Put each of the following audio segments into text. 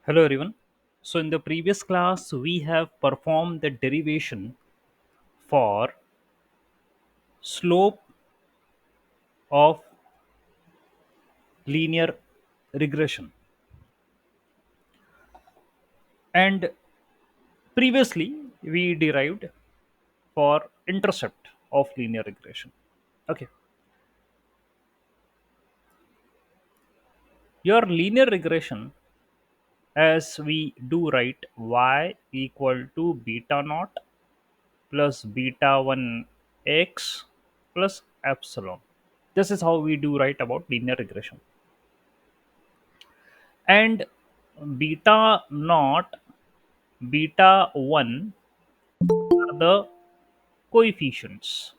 Hello everyone. So in the previous class we have performed the derivation for slope of linear regression, and previously we derived for intercept of linear regression. Okay. Your linear regression, as we do write y equal to beta naught plus beta 1 x plus epsilon. This is how we do write about linear regression. And beta naught, beta 1 are the coefficients.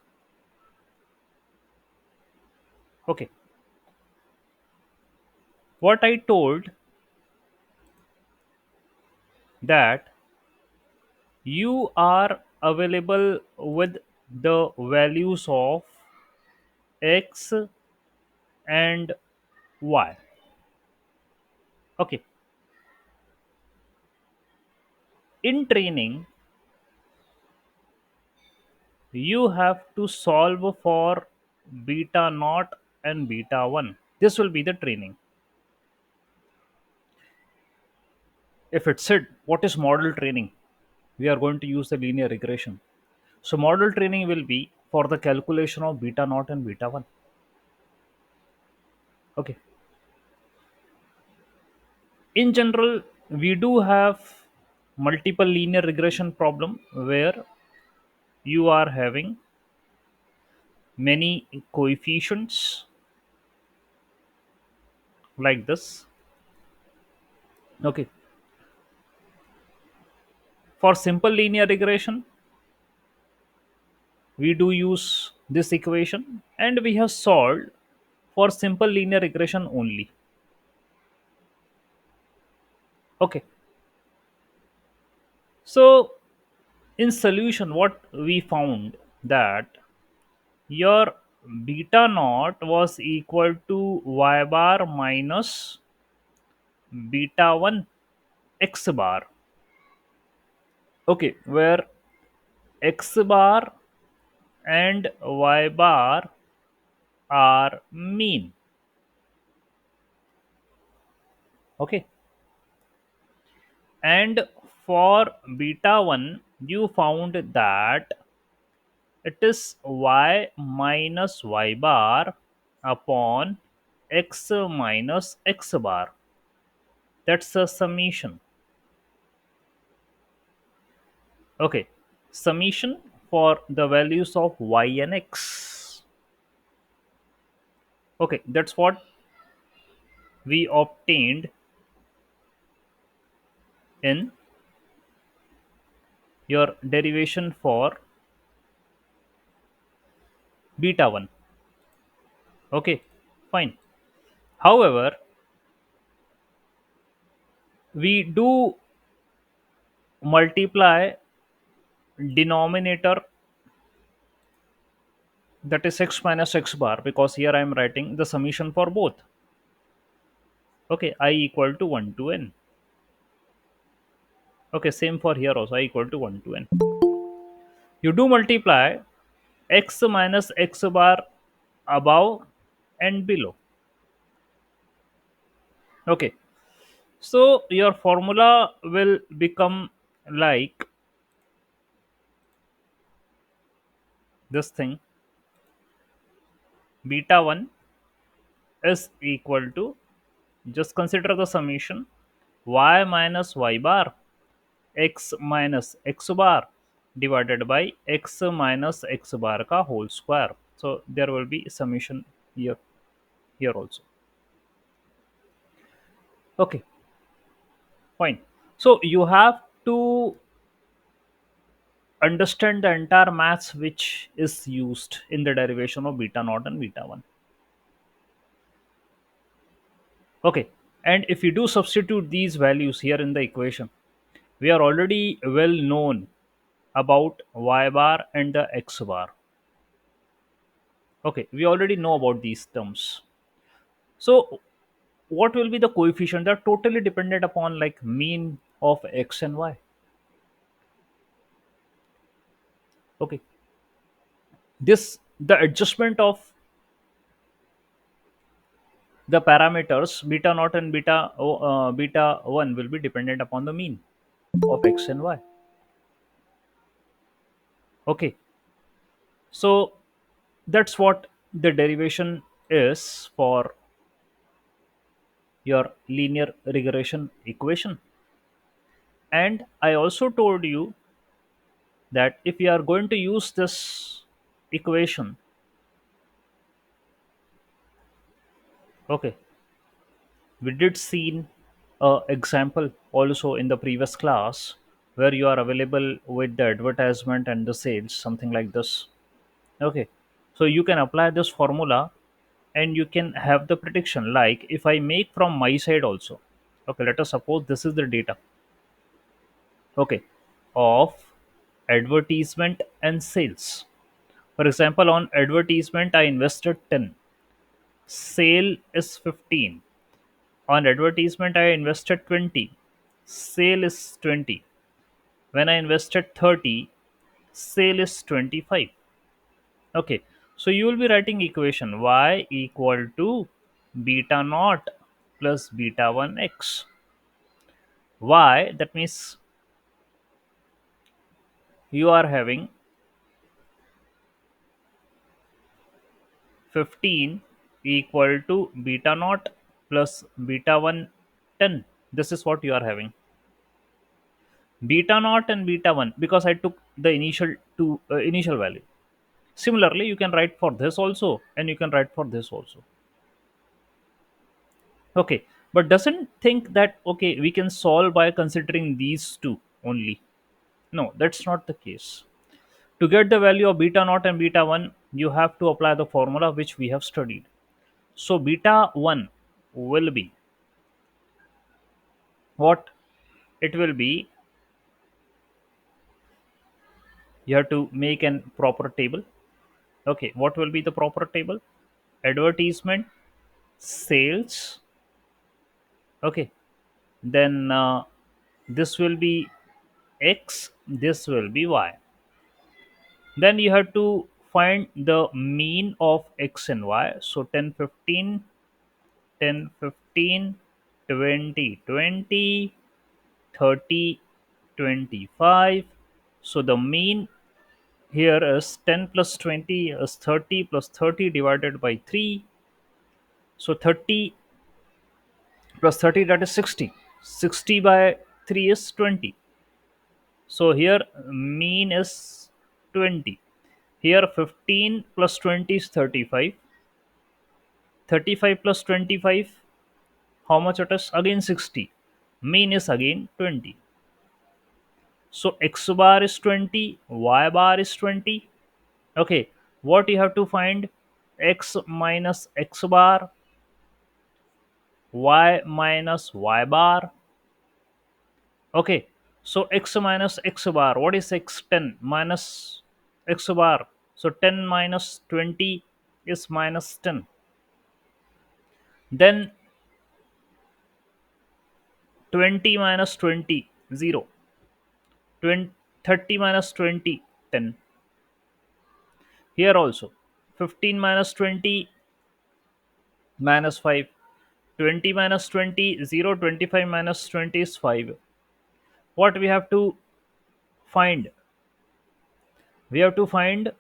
Okay. What I told, that you are available with the values of x and y. Okay. In training, you have to solve for beta naught and beta 1. This will be the training. If it said what is model training, we are going to use the linear regression. So model training will be for the calculation of beta naught and beta 1. Okay. In general, we do have multiple linear regression problem where you are having many coefficients like this. Okay. For simple linear regression, we do use this equation, and we have solved for simple linear regression only. Okay. So in solution, what we found, that your beta naught was equal to y bar minus beta 1 x bar. Okay, where x bar and y bar are mean. Okay, and for beta 1 you found that it is y minus y bar upon x minus x bar. That's a summation. Okay, summation for the values of y and x. Okay, that's what we obtained in your derivation for beta 1. Okay, fine. However, we do multiply denominator, that is x minus x bar, because here I am writing the summation for both. Okay, I equal to 1 to n. Okay, same for here also, I equal to 1 to n. You do multiply x minus x bar above and below. Okay, so your formula will become like this thing: beta 1 is equal to, just consider the summation, y minus y bar x minus x bar divided by x minus x bar ka whole square. So there will be summation here also. Okay, fine. So you have to understand the entire maths which is used in the derivation of beta naught and beta 1. Okay, and if you do substitute these values here in the equation, we are already well known about y bar and the x bar. Okay, we already know about these terms. So what will be the coefficient? They're totally dependent upon like mean of x and y. Okay, this the adjustment of the parameters beta naught and beta 1 will be dependent upon the mean of x and y. Okay, so that's what the derivation is for your linear regression equation. And I also told you that if you are going to use this equation, okay, we did see a example also in the previous class where you are available with the advertisement and the sales, something like this. Okay, so you can apply this formula and you can have the prediction like if I make from my side also. Okay, let us suppose this is the data, okay, of advertisement and sales. For example, on advertisement I invested 10, sale is 15. On advertisement I invested 20, sale is 20. When I invested 30, sale is 25. Okay, so you will be writing equation y equal to beta naught plus beta 1x. Y, that means you are having 15 equal to beta naught plus beta 1 10. This is what you are having. Beta naught and beta 1 because I took the initial value. Similarly, you can write for this also and you can write for this also. Okay, but doesn't think that okay we can solve by considering these two only. No, that's not the case. To get the value of beta naught and beta 1, you have to apply the formula which we have studied. So beta 1 will be what it will be. You have to make an proper table. Okay, what will be the proper table? Advertisement, sales. Okay, then this will be x, this will be y. Then you have to find the mean of x and y. So 10 15, 10 15, 20 20, 30 25. So the mean here is 10 plus 20 is 30 plus 30 divided by 3. So 30 plus 30, that is 60. 60 by 3 is 20. So here mean is 20. Here 15 plus 20 is 35. 35 plus 25, how much it is? Again 60. Mean is again 20. So x bar is 20, y bar is 20. Okay, what you have to find? X minus x bar, y minus y bar. Okay, so x minus x bar, what is x? 10 minus x bar. So 10 minus 20 is minus 10. Then 20 minus 20, 0. 20, 30 minus 20, 10. Here also 15 minus 20 minus 5. 20 minus 20, 0. 25 minus 20 is 5. What we have to find? We have to find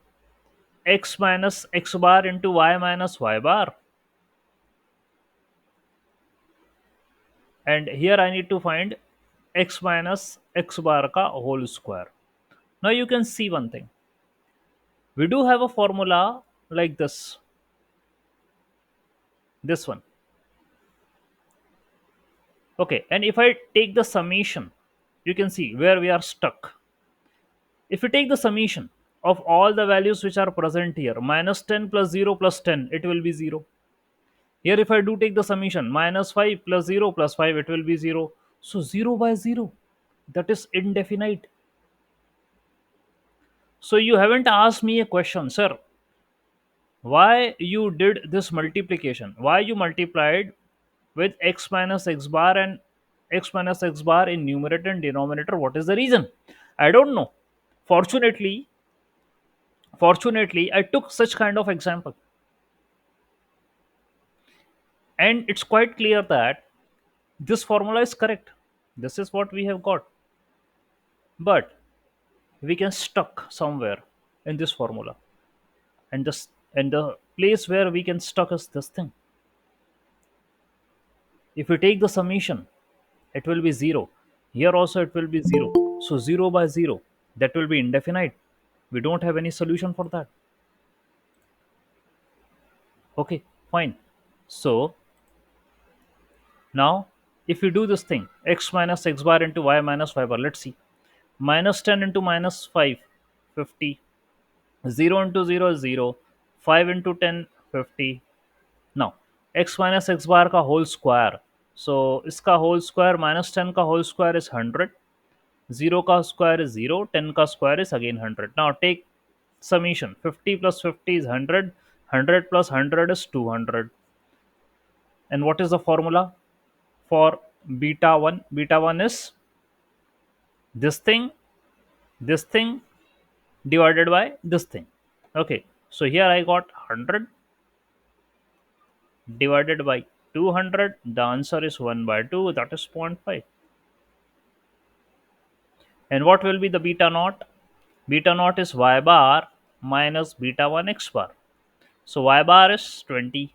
x minus x bar into y minus y bar. And here I need to find x minus x bar ka whole square. Now you can see one thing. We do have a formula like this one. Okay, and if I take the summation, you can see where we are stuck. If you take the summation of all the values which are present here, minus 10 plus 0 plus 10, it will be 0. Here, if I do take the summation, minus 5 plus 0 plus 5, it will be 0. So 0 by 0, that is indefinite. So you haven't asked me a question, sir. Why you did this multiplication? Why you multiplied with x minus x bar and x minus x bar in numerator and denominator. What is the reason? I don't know. Fortunately fortunately I took such kind of example, and it's quite clear that this formula is correct. This is what we have got, but we can stuck somewhere in this formula, and the place where we can stuck is this thing. If we take the summation, it will be 0. Here also it will be 0. So 0 by 0, that will be indefinite. We don't have any solution for that. Okay, fine. So now, if we do this thing, x minus x bar into y minus y bar, let's see. Minus 10 into minus 5, 50. 0 into 0 is 0. 5 into 10, 50. Now, x minus x bar का whole square. So, इसका whole square minus 10 का whole square is 100. 0 का square is 0. 10 का square is again 100. Now, take summation. 50 plus 50 is 100. 100 plus 100 is 200. And what is the formula for beta 1? Beta 1 is this thing, this thing divided by this thing. Okay, so here I got 100 divided by 200. The answer is 1 by 2, that is 0.5. And what will be the beta naught? Beta naught is y bar minus beta 1 x bar. So y bar is 20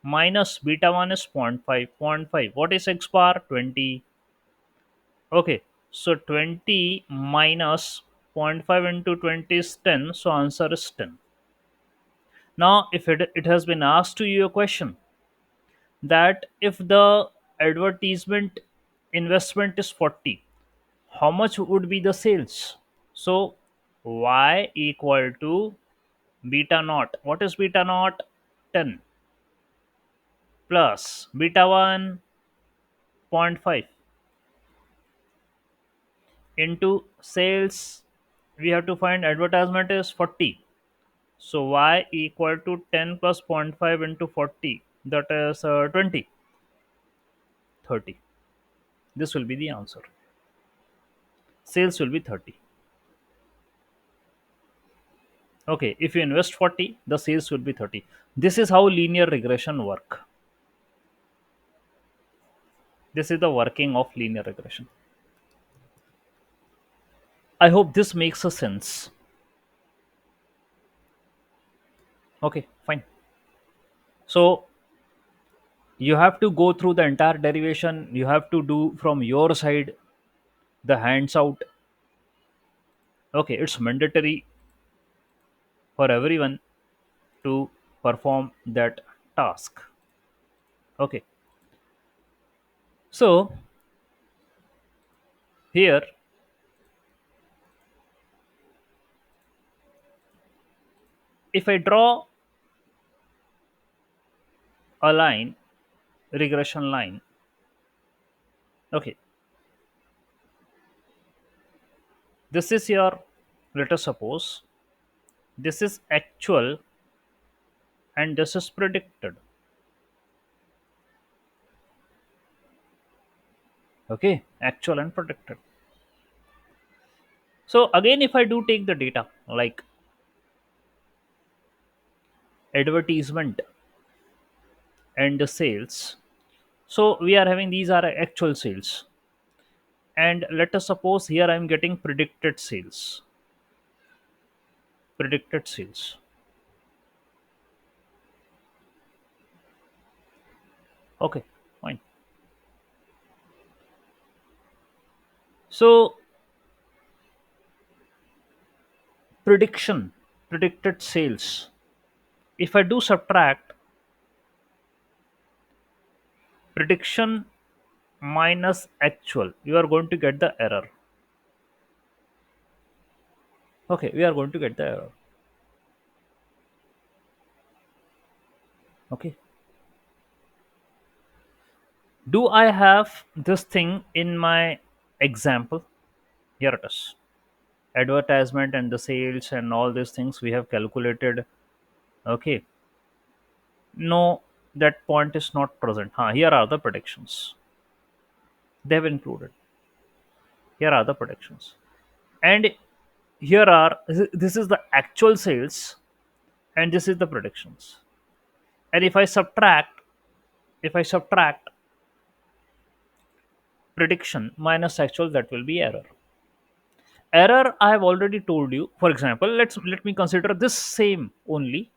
minus beta 1 is 0.5. 0.5. What is x bar? 20. Okay, so 20 minus 0.5 into 20 is 10. So answer is 10. Now, if it has been asked to you a question that if the advertisement investment is 40, how much would be the sales? So y equal to beta naught. What is beta naught? 10 plus beta 1.5 into sales. We have to find advertisement is 40. So y equal to 10 plus 0.5 into 40. That is 20. 30. This will be the answer. Sales will be 30. Okay, if you invest 40, the sales will be 30. This is how linear regression work. This is the working of linear regression. I hope this makes a sense. Okay, fine. So you have to go through the entire derivation. You have to do from your side the hands out. Okay, it's mandatory for everyone to perform that task. Okay, so here, if I draw a line, regression line, okay, this is your, let us suppose, this is actual and this is predicted. Okay, actual and predicted. So again, if I do take the data like advertisement and the sales, so we are having these are actual sales, and let us suppose here I am getting predicted sales. Okay, fine. So predicted sales, if I do subtract prediction minus actual, you are going to get the error. Okay, we are going to get the error. Okay, do I have this thing in my example? Here it is. Advertisement and the sales and all these things we have calculated. Okay, no, that point is not present. Here are the predictions. They have included. Here are the predictions. And here are this is the actual sales, and this is the predictions. And if I subtract prediction minus actual, that will be error. Error, I have already told you. For example, let me consider this same only.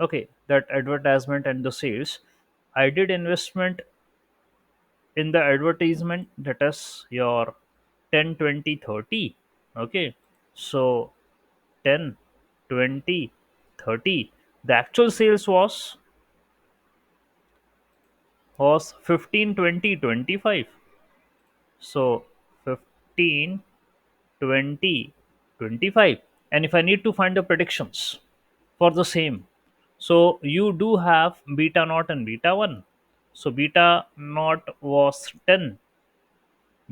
Okay, that advertisement and the sales. I did investment in the advertisement, that is your 10, 20, 30. Okay, so 10, 20, 30. The actual sales was 15, 20, 25. So 15, 20, 25. And if I need to find the predictions for the same, so you do have beta naught and beta 1. So beta naught was 10,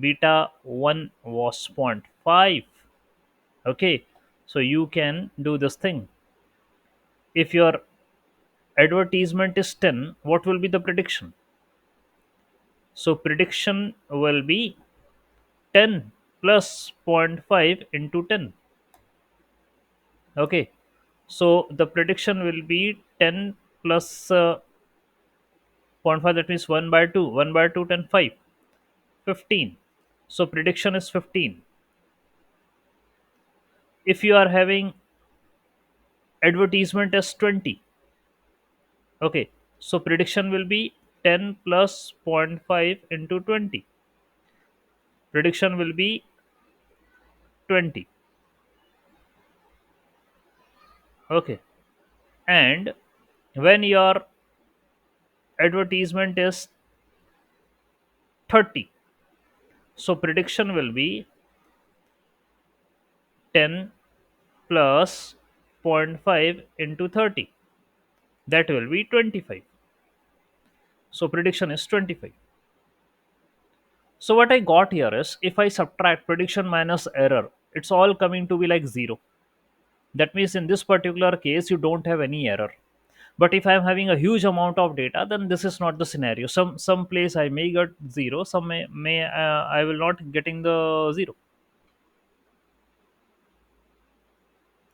beta 1 was zero point 0.5. Okay, so you can do this thing. If your advertisement is 10, what will be the prediction? So prediction will be 10 plus zero point 0.5 into 10. Okay, so the prediction will be 10 plus zero point 0.5, that means 1 by 2. 1 by 2, 10, 5. 15. So prediction is 15. If you are having advertisement as 20, okay, so prediction will be 10 plus zero point 0.5 into 20. Prediction will be 20. Okay, and when your advertisement is 30, so prediction will be 10 plus zero point 0.5 into 30. That will be 25. So prediction is 25. So what I got here is, if I subtract prediction minus error, it's all coming to be like 0. That means in this particular case, you don't have any error. But if I'm having a huge amount of data, then this is not the scenario. Some place I may get 0, some may I will not getting the 0.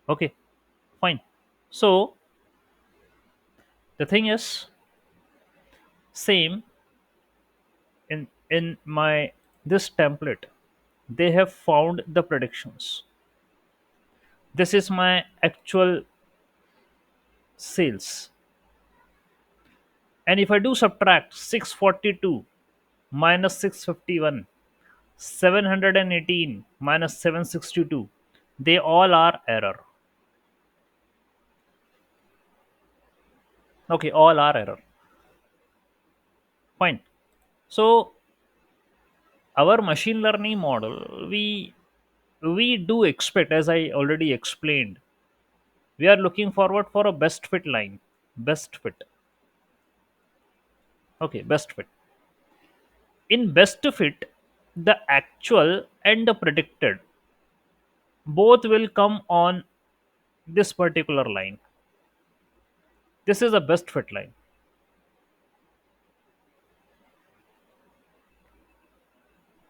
Okay, fine. So the thing is same in my this template. They have found the predictions. This is my actual sales. And if I do subtract 642 minus 651, 718 minus 762, they all are error. Okay, all are error. Fine. So our machine learning model, we do expect, as I already explained, we are looking forward for a best fit line. Best fit. Okay, best fit. In best fit, the actual and the predicted both will come on this particular line. This is a best fit line.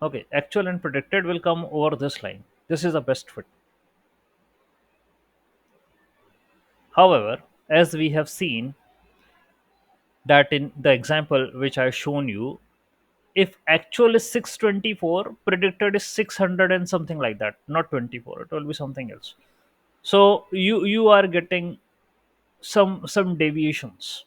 Okay, actual and predicted will come over this line. This is the best fit. However, as we have seen that in the example which I shown you, if actual is 624, predicted is 600 and something like that, not 24. It will be something else. So you are getting some deviations.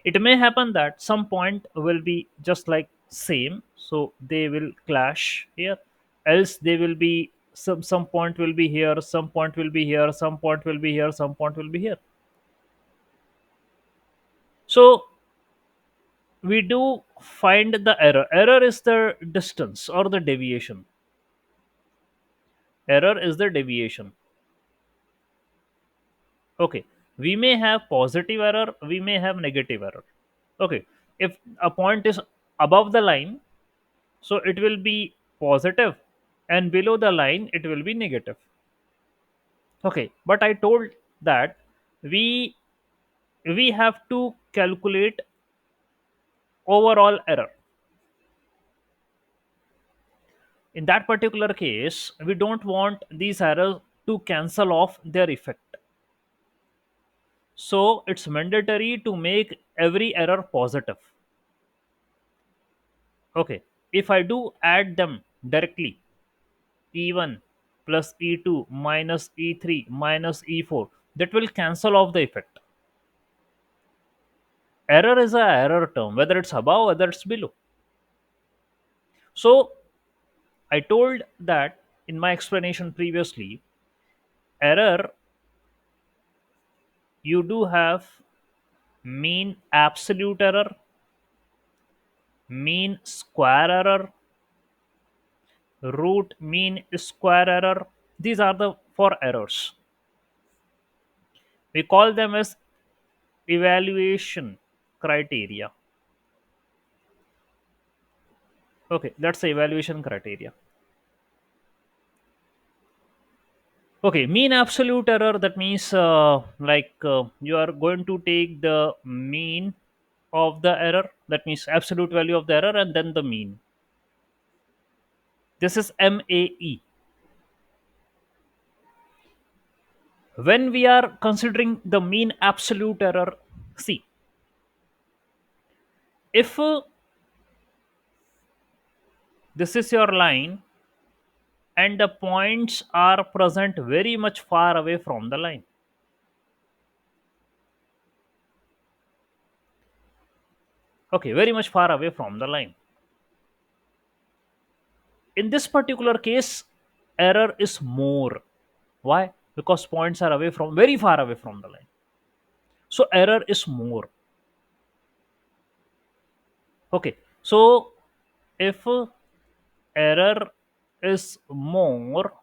It may happen that some point will be just like same, so they will clash here. Else they will be some point will be here, some point will be here, some point will be here, some point will be here. So we do find the error. Error is the distance or the deviation. Error is the deviation. Okay, we may have positive error, we may have negative error. Okay, if a point is above the line, so it will be positive, and below the line it will be negative. Okay, but I told that we we have to calculate overall error. In that particular case, we don't want these errors to cancel off their effect. So it's mandatory to make every error positive. Okay, if I do add them directly, E1 plus E2 minus E3 minus E4, that will cancel off the effect. Error is a error term, whether it's above, whether it's below. So I told that in my explanation previously, error, you do have mean absolute error, mean square error, root mean square error. These are the four errors. We call them as evaluation criteria. Okay, that's the evaluation criteria. Okay, mean absolute error, that means you are going to take the mean of the error, that means absolute value of the error, and then the mean. This is MAE. When we are considering the mean absolute error, see, if this is your line and the points are present very much far away from the line, okay, very much far away from the line, in this particular case, error is more. Why? Because points are away from, very far away from the line, so error is more. Okay, so if error is more,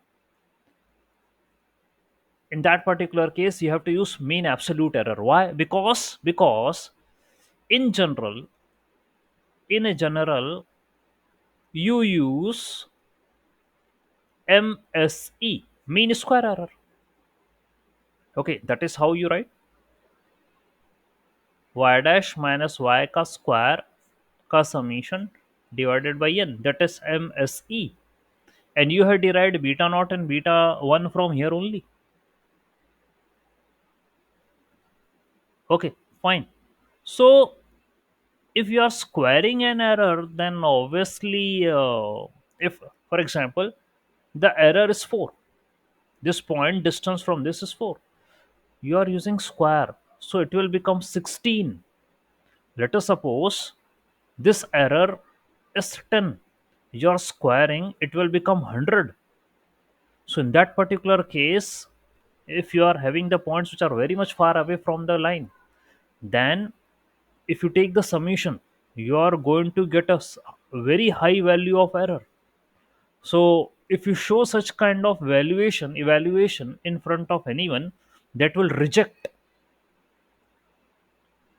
in that particular case you have to use mean absolute error. Why? Because in general, in a general, you use MSE, mean square error. Okay, that is how you write y dash minus y ka square ka summation divided by n, that is MSE. And you have derived beta naught and beta 1 from here only. Okay, fine. So if you are squaring an error, then obviously, if for example the error is 4, this point distance from this is 4, you are using square, so it will become 16. Let us suppose this error is 10, you are squaring, it will become 100. So in that particular case, if you are having the points which are very much far away from the line, then if you take the summation, you are going to get a very high value of error. So if you show such kind of valuation evaluation in front of anyone, that will reject,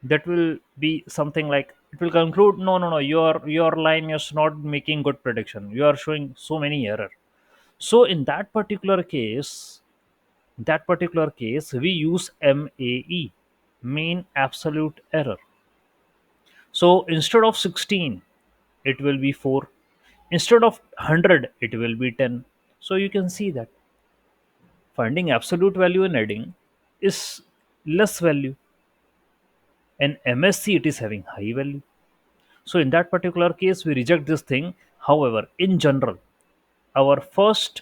that will be something like, it will conclude, no, no, no, your line is not making good prediction, you are showing so many error. So in that particular case we use MAE, mean absolute error. So instead of 16, it will be 4. Instead of 100, it will be 10. So you can see that finding absolute value in adding is less value, and MSC it is having high value. So in that particular case, we reject this thing. However, in general, our first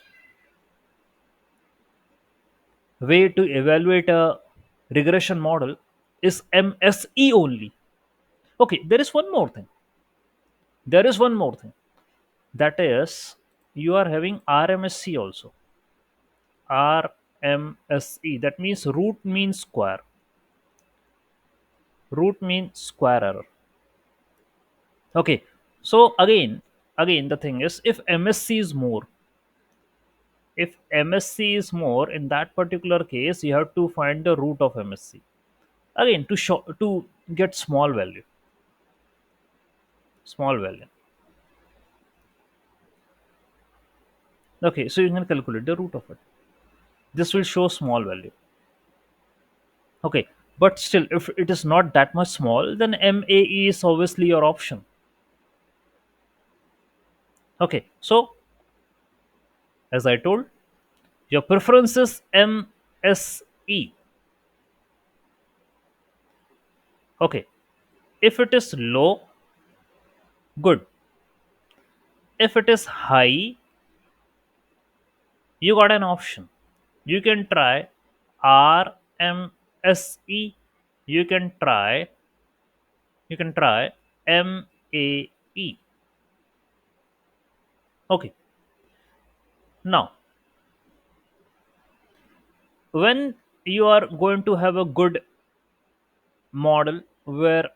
way to evaluate a regression model is MSE only. Okay, there is one more thing. There is one more thing. That is, you are having RMSE also. RMSE. That means root mean square. Root mean square error. Okay. So again, the thing is, if MSC is more, if MSC is more, in that particular case, you have to find the root of MSC. Again, to get small value. Small value. Okay, so you can calculate the root of it. This will show small value. Okay. But still, if it is not that much small, then MAE is obviously your option. Okay, so as I told, your preference is MSE. Okay, if it is low, good. If it is high, you got an option. You can try RMSE. You can try MAE. Okay. Now, when you are going to have a good model where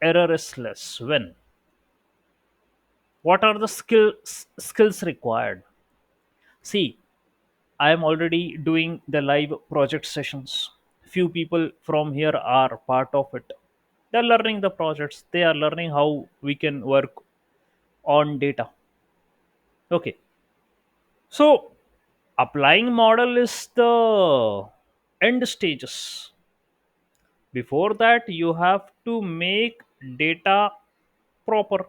error is less, when what are the skills required? See, I am already doing the live project sessions. Few people from here are part of it. They're learning the projects. They are learning how we can work on data. Okay. So applying model is the end stages. Before that, you have to make data proper.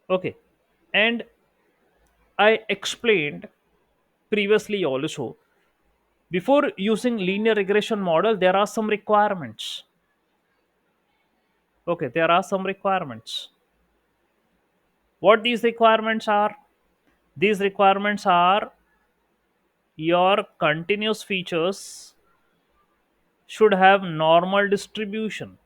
Okay. And I explained previously also, before using linear regression model, there are some requirements. Okay, there are some requirements. What these requirements are? These requirements are your continuous features should have normal distribution.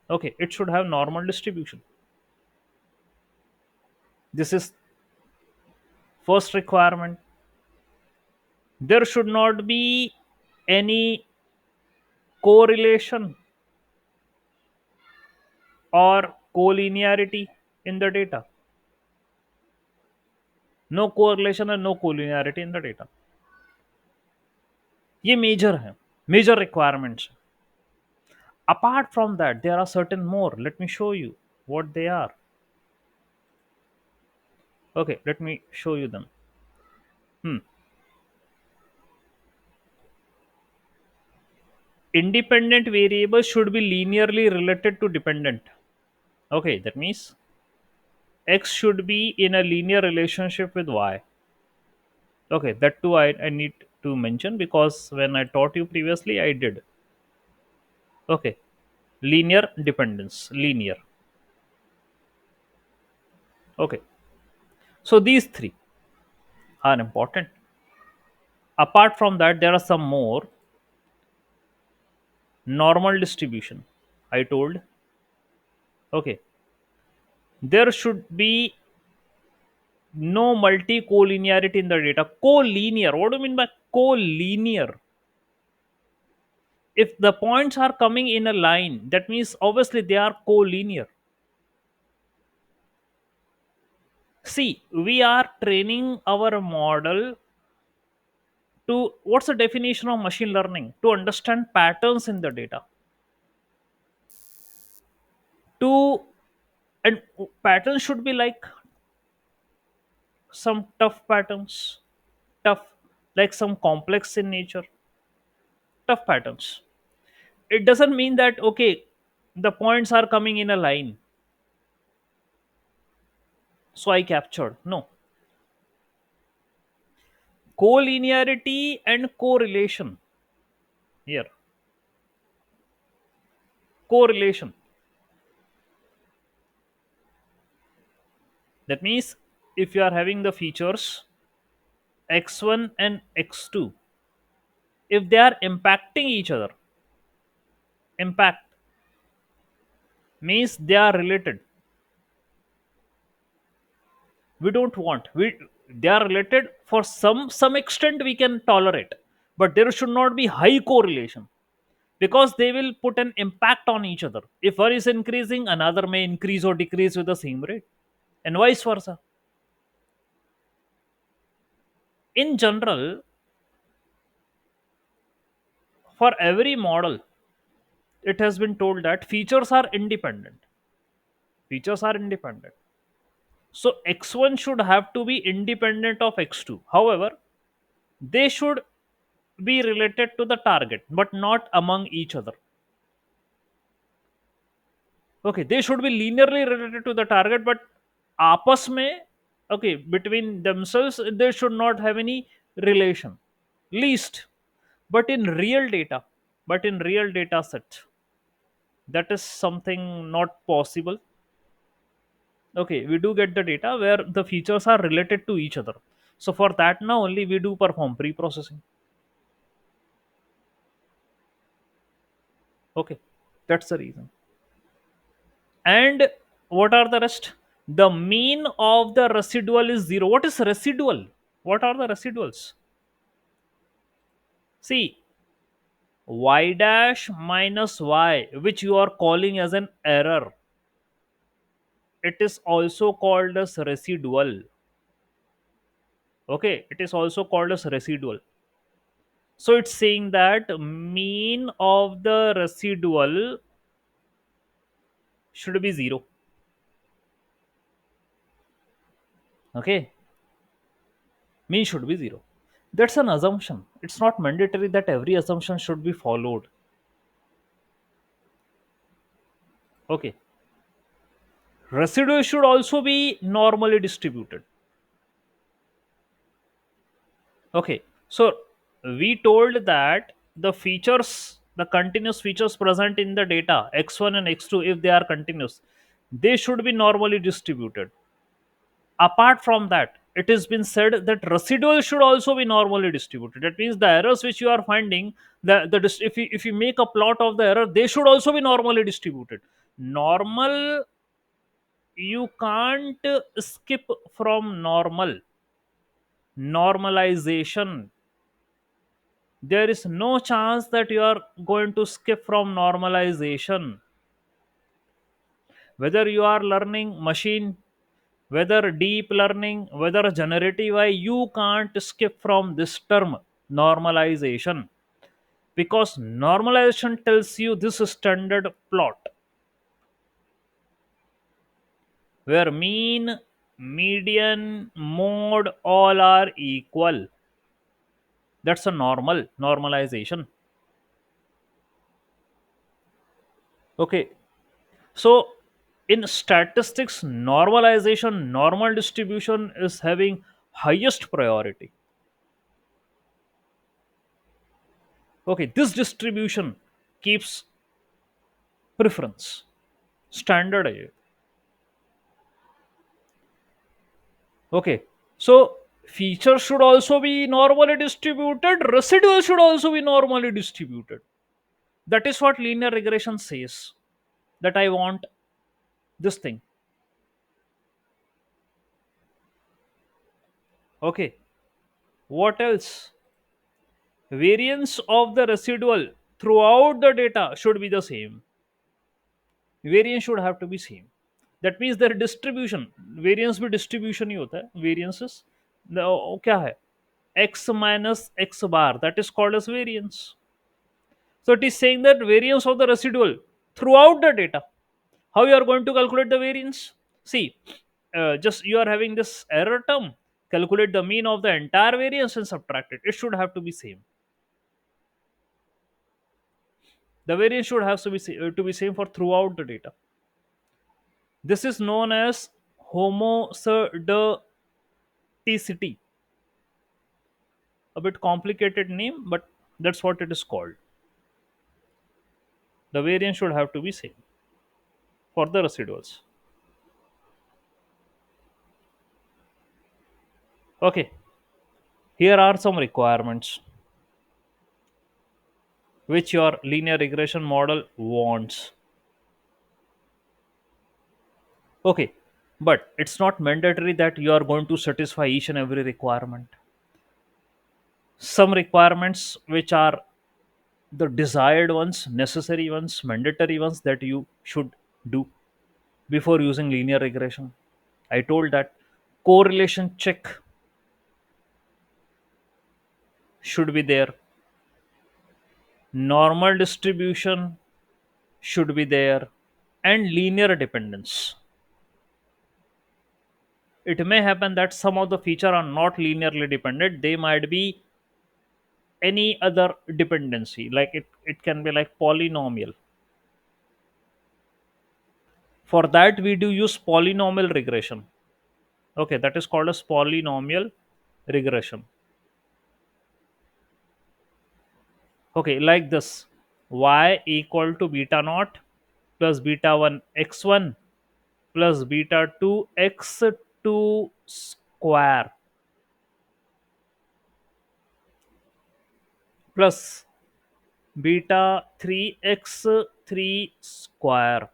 Okay, it should have normal distribution. This is first requirement. There should not be any correlation or collinearity in the data. No correlation and no collinearity in the data. ये major है, major requirements. Apart from that, there are certain more. Let me show you what they are. Okay, let me show you them. Hmm. Independent variables should be linearly related to dependent. Okay, that means x should be in a linear relationship with y. Okay, that too I need to mention because when I taught you previously, I did. Okay, linear dependence, linear. Okay, so these three are important. Apart from that, there are some more. Normal distribution, I told. Okay, there should be no multi-collinearity in the data. Collinear, what do you mean by collinear? If the points are coming in a line, that means obviously they are collinear. See, we are training our model to, what's the definition of machine learning? To understand patterns in the data. To, and patterns should be like some tough patterns, tough, like some complex in nature, tough patterns. It doesn't mean that, okay, the points are coming in a line, so I captured. No, collinearity and correlation here. Correlation. That means if you are having the features x1 and x2, if they are impacting each other, impact means they are related. We don't want, we, they are related for some extent we can tolerate, but there should not be high correlation because they will put an impact on each other. If one is increasing, another may increase or decrease with the same rate, and vice versa. In general, for every model, it has been told that features are independent. Features are independent. So x1 should have to be independent of x2. However, They should be related to the target but not among each other. Okay, they should be linearly related to the target, but आपस में, okay, between themselves they should not have any relation, least. But in real data, but in real data set, that is something not possible. Okay, we do get the data where the features are related to each other. So for that now only we do perform pre-processing. Okay, that's the reason. And what are the rest? The mean of the residual is zero. What is residual? What are the residuals? See, y dash minus y, which you are calling as an error, it is also called as residual. Okay, it is also called as residual. So it's saying that mean of the residual should be zero. Okay, mean should be zero. That's an assumption. It's not mandatory that every assumption should be followed. Okay, residue should also be normally distributed. Okay, so we told that the continuous features present in the data x1 and x2, if they are continuous, they should be normally distributed. Apart from that, it has been said that residual should also be normally distributed. That means the errors which you are finding, if you make a plot of the error, they should also be normally distributed. Normal, you can't skip from normal. Normalization, there is no chance that you are going to skip from normalization. Whether you are learning machine, whether deep learning, whether generative AI, you can't skip from this term normalization, because normalization tells you this standard plot where mean, median, mode all are equal. That's a normalization. Okay, so in statistics, normalization, normal distribution is having highest priority. Okay, this distribution keeps preference, standard है ये. Okay, so features should also be normally distributed, residual should also be normally distributed. That is what linear regression says, that I want this thing. Okay, what else? Variance of the residual throughout the data should be the same. Variance should have to be same. That means their distribution, variance भी distribution ही होता है. Variances, क्या है? X minus x bar, that is called as variance. So it is saying that variance of the residual throughout the data. How you are going to calculate the variance? See, just you are having this error term. Calculate the mean of the entire variance and subtract it. It should have to be same. The variance should have to be same for throughout the data. This is known as homoscedasticity. A bit complicated name, but that's what it is called. The variance should have to be same for the residuals. Okay, here are some requirements which your linear regression model wants. Okay, but it's not mandatory that you are going to satisfy each and every requirement. Some requirements which are the desired ones, necessary ones, mandatory ones that you should do before using linear regression. I told that correlation check should be there, normal distribution should be there, and linear dependence. It may happen that some of the feature are not linearly dependent, they might be any other dependency, like it can be like polynomial. For that we do use polynomial regression. Okay, that is called as polynomial regression. Okay, like this: y equal to beta naught plus beta 1 x1 plus beta 2 x2 square plus beta 3x3 square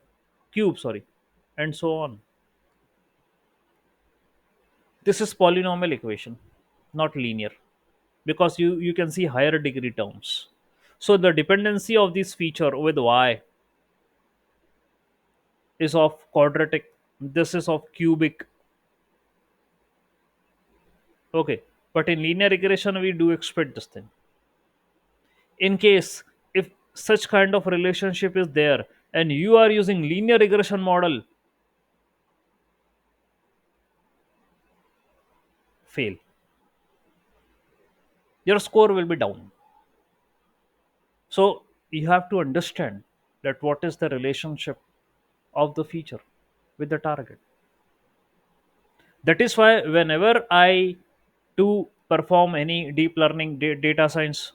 cube, sorry, and so on. This is polynomial equation, not linear, because you can see higher degree terms. So the dependency of this feature with y is of quadratic, this is of cubic. Okay, but in linear regression we do expect this thing. In case if such kind of relationship is there and you are using linear regression model, fail, your score will be down. So you have to understand that what is the relationship of the feature with the target. That is why whenever I do perform any deep learning, data science,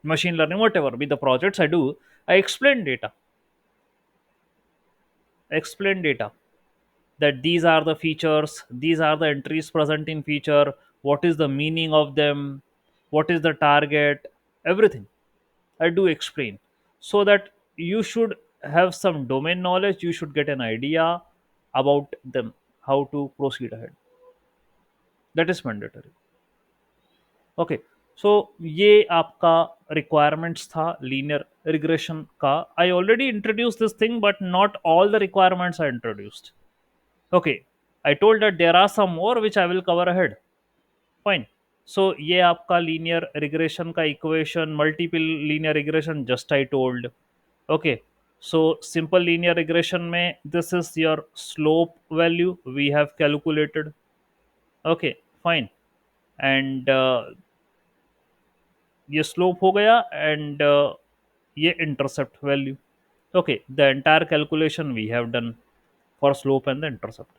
machine learning, whatever with the projects I do, I explain data, that these are the features, these are the entries present in feature, what is the meaning of them, what is the target, everything I do explain, so that you should have some domain knowledge, you should get an idea about them, how to proceed ahead. That is mandatory. Okay, so ये आपका requirements था linear regression का. I already introduce this thing but not all the requirements are introduced. Okay, I told that there are some more which I will cover ahead. Fine. So ये आपका linear regression का equation, multiple linear regression just I told. Okay, so simple linear regression में this is your slope value we have calculated. Okay, fine. And ये slope हो गया and ये intercept value. Okay, the entire calculation we have done for slope and the intercept.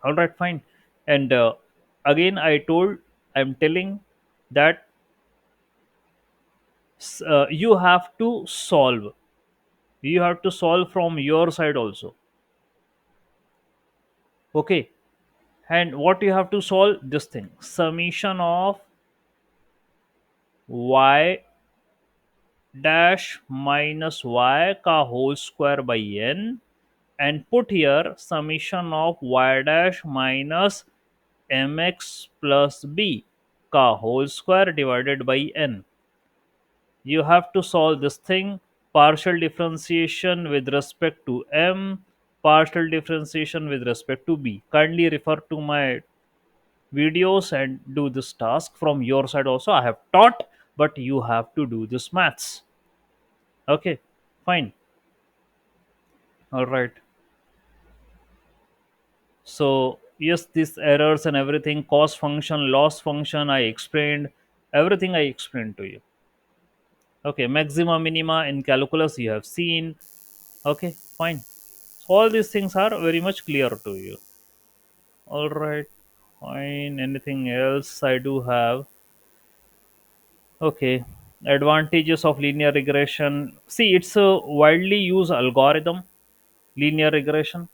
All right, fine. And again I'm telling that you have to solve from your side also. Okay, and what you have to solve, this thing, summation of y dash minus y ka whole square by n, and put here summation of y dash minus mx plus b ka whole square divided by n. You have to solve this thing: partial differentiation with respect to m, partial differentiation with respect to b. Kindly refer to my videos and do this task from your side also. I have taught, but you have to do this maths. Okay, fine. All right. So yes, these errors and everything, cost function, loss function, I explained everything. I explained to you. Okay, maxima minima in calculus you have seen. Okay, fine. So all these things are very much clear to you. All right, fine. Anything else I do have? Okay, advantages of linear regression. See, it's a widely used algorithm, linear regression.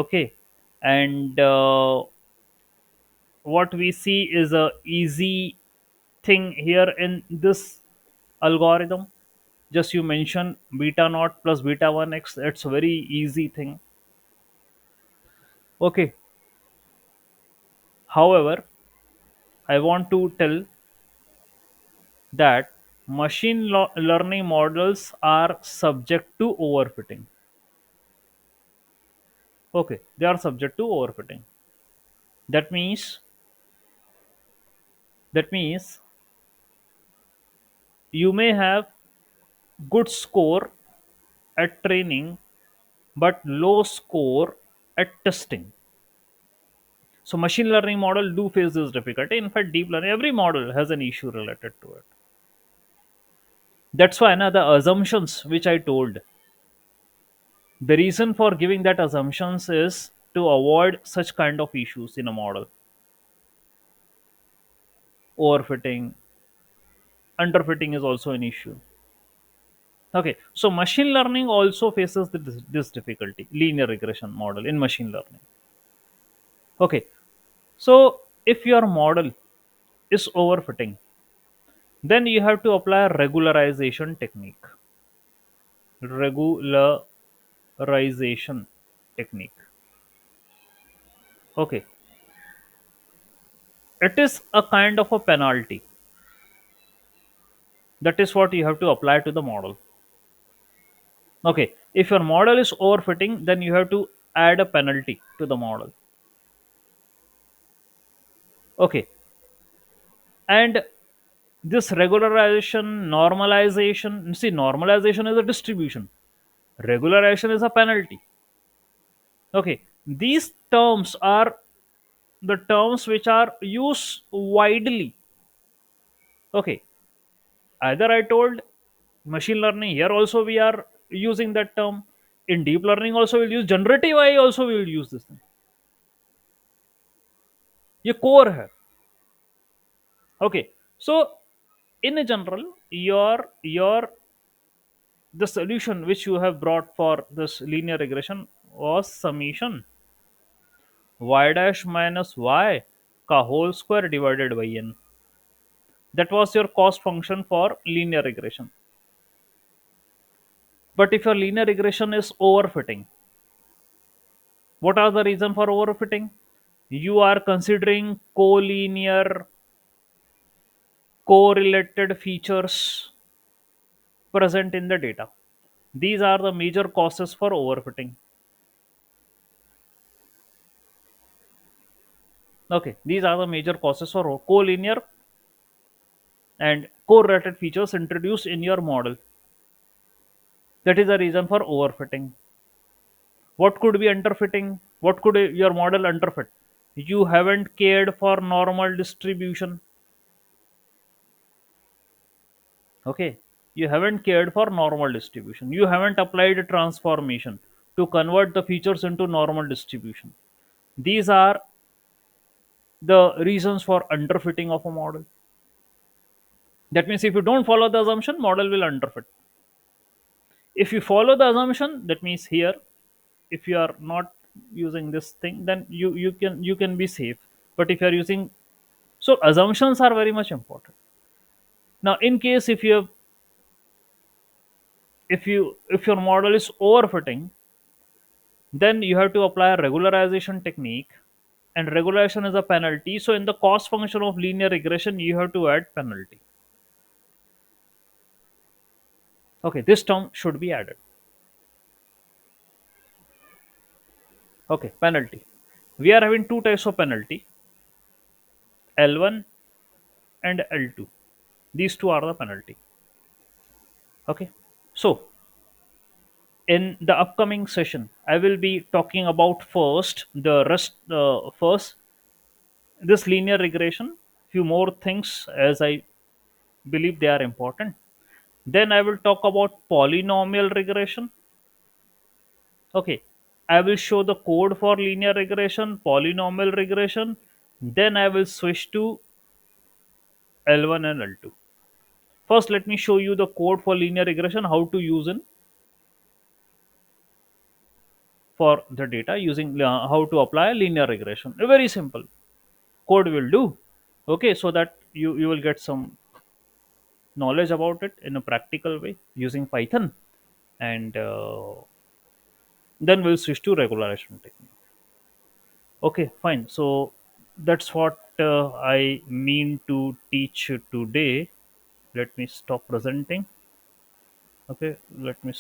Okay, and what we see is a easy thing here in this algorithm. Just you mention beta naught plus beta 1x, it's a very easy thing. Okay, however, I want to tell that learning models are subject to overfitting. Okay, they are subject to overfitting. That means that means you may have good score at training but low score at testing. So machine learning model do face this difficulty. In fact, deep learning, every model has an issue related to it. That's why now the assumptions which I told, the reason for giving that assumptions is to avoid such kind of issues in a model. Overfitting, underfitting is also an issue. Okay, so machine learning also faces this difficulty, linear regression model in machine learning. Okay, so if your model is overfitting, then you have to apply a regularization technique. Regularization technique. Okay, it is a kind of a penalty. That is what you have to apply to the model. Okay, if your model is overfitting, then you have to add a penalty to the model. Okay, and this regularization, normalization, see, normalization is a distribution, regularization is a penalty. Okay, these terms are the terms which are used widely. Okay, either I told machine learning, here also we are using that term. In deep learning also we'll use generative AI, also we will use this thing. ये core है. Okay, so in a general, your the solution which you have brought for this linear regression was summation y dash minus y ka whole square divided by n. That was your cost function for linear regression. But if your linear regression is overfitting, what are the reason for overfitting? You are considering collinear correlated features present in the data. These are the major causes for overfitting. Okay, these are the major causes for collinear and correlated features introduced in your model. That is the reason for overfitting. What could be underfitting? What could your model underfit? You haven't cared for normal distribution. Okay, you haven't cared for normal distribution. You haven't applied a transformation to convert the features into normal distribution. These are the reasons for underfitting of a model. That means if you don't follow the assumption, model will underfit. If you follow the assumption, that means here, if you are not using this thing, then you can be safe. But if you are using, so assumptions are very much important. Now, in case if your model is overfitting, then you have to apply a regularization technique, and regularization is a penalty. So in the cost function of linear regression, you have to add penalty. Okay, this term should be added. Okay, penalty. We are having two types of penalty, L1 and L2. These two are the penalty. Okay, so in the upcoming session, I will be talking about first the rest, first this linear regression, few more things as I believe they are important. Then I will talk about polynomial regression. Okay, I will show the code for linear regression, polynomial regression. Then I will switch to L1 and L2. First, let me show you the code for linear regression, how to use in for the data using how to apply linear regression. Very simple code will do. Okay, so that you will get some knowledge about it in a practical way using Python, and then we'll switch to regularization technique. Okay, fine. So that's what I mean to teach you today. Let me stop presenting. Okay, let me